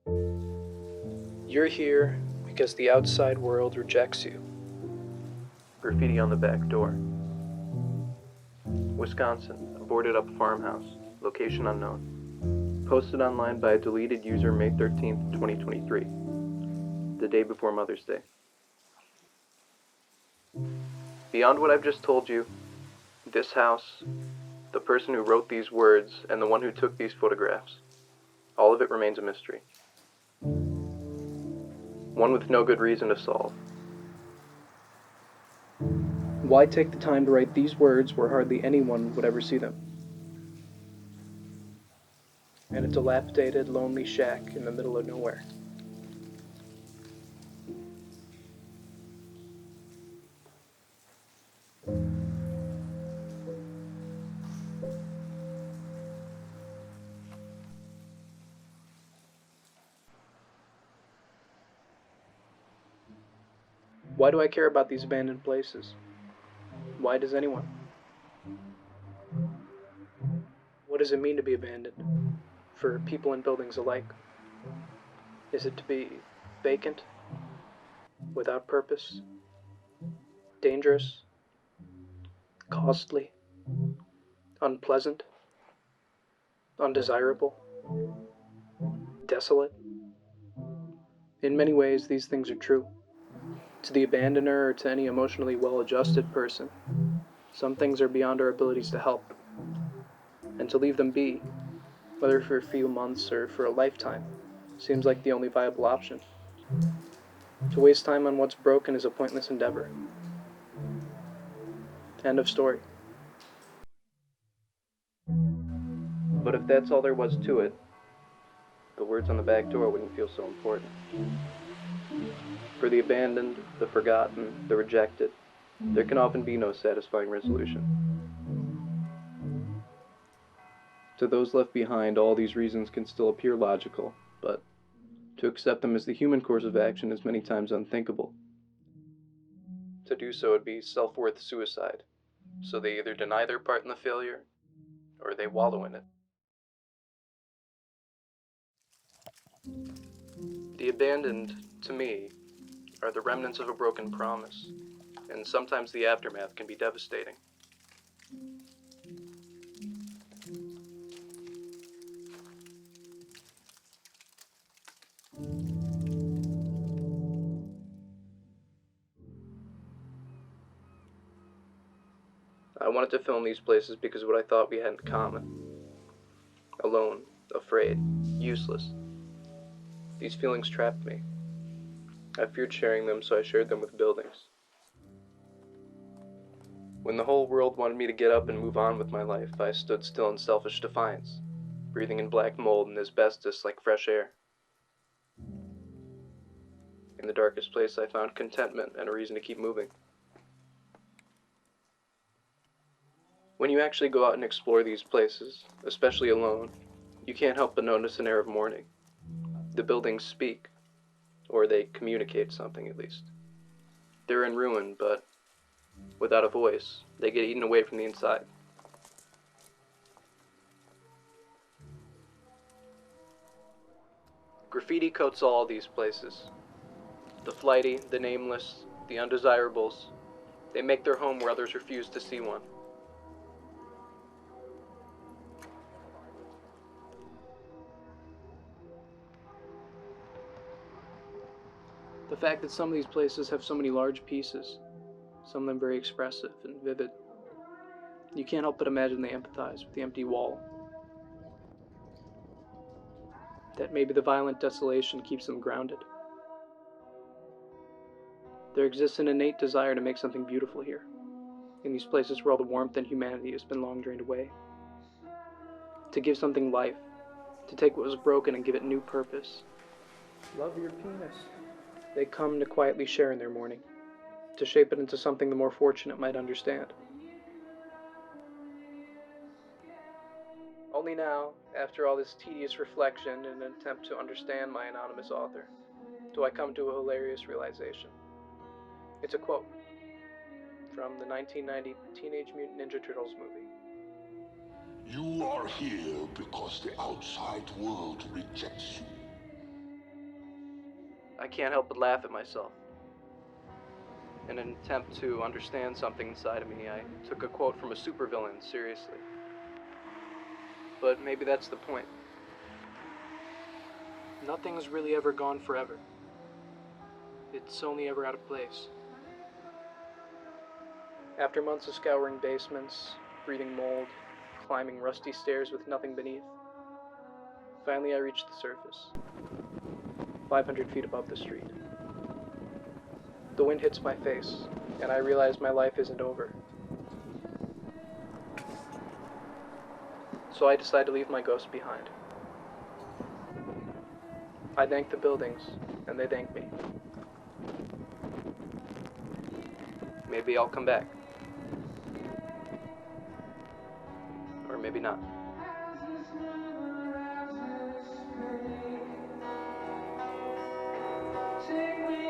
You're here because the outside world rejects you. Graffiti on the back door. Wisconsin, a boarded up farmhouse, location unknown. Posted online by a deleted user May 13th, 2023, the day before Mother's Day. Beyond what I've just told you, this house, the person who wrote these words, and the one who took these photographs, all of it remains a mystery. One with no good reason to solve. Why take the time to write these words where hardly anyone would ever see them? In a dilapidated, lonely shack in the middle of nowhere. Why do I care about these abandoned places? Why does anyone? What does it mean to be abandoned? For people and buildings alike? Is it to be vacant? Without purpose? Dangerous? Costly? Unpleasant? Undesirable? Desolate? In many ways, these things are true. To the abandoner or to any emotionally well-adjusted person, some things are beyond our abilities to help. And to leave them be, whether for a few months or for a lifetime, seems like the only viable option. To waste time on what's broken is a pointless endeavor. End of story. But if that's all there was to it, the words on the back door wouldn't feel so important. For the abandoned, the forgotten, the rejected, there can often be no satisfying resolution. To those left behind, all these reasons can still appear logical, but to accept them as the human course of action is many times unthinkable. To do so would be self-worth suicide, so they either deny their part in the failure, or they wallow in it. The abandoned, to me, are the remnants of a broken promise, and sometimes the aftermath can be devastating. I wanted to film these places because of what I thought we had in common. Alone, afraid, useless. These feelings trapped me. I feared sharing them, so I shared them with buildings. When the whole world wanted me to get up and move on with my life, I stood still in selfish defiance, breathing in black mold and asbestos like fresh air. In the darkest place, I found contentment and a reason to keep moving. When you actually go out and explore these places, especially alone, you can't help but notice an air of mourning. The buildings speak, or they communicate something at least. They're in ruin, but without a voice, they get eaten away from the inside. Graffiti coats all these places. The flighty, the nameless, the undesirables. They make their home where others refuse to see one. The fact that some of these places have so many large pieces, some of them very expressive and vivid, you can't help but imagine they empathize with the empty wall. That maybe the violent desolation keeps them grounded. There exists an innate desire to make something beautiful here, in these places where all the warmth and humanity has been long drained away. To give something life, to take what was broken and give it new purpose. Love your penis. They come to quietly share in their mourning, to shape it into something the more fortunate might understand. Only now, after all this tedious reflection in an attempt to understand my anonymous author, do I come to a hilarious realization. It's a quote from the 1990 Teenage Mutant Ninja Turtles movie. You are here because the outside world rejects you. I can't help but laugh at myself. In an attempt to understand something inside of me, I took a quote from a supervillain seriously. But maybe that's the point. Nothing's really ever gone forever. It's only ever out of place. After months of scouring basements, breathing mold, climbing rusty stairs with nothing beneath, finally I reached the surface, 500 feet above the street. The wind hits my face, and I realize my life isn't over. So I decide to leave my ghost behind. I thank the buildings, and they thank me. Maybe I'll come back. Or maybe not. Take me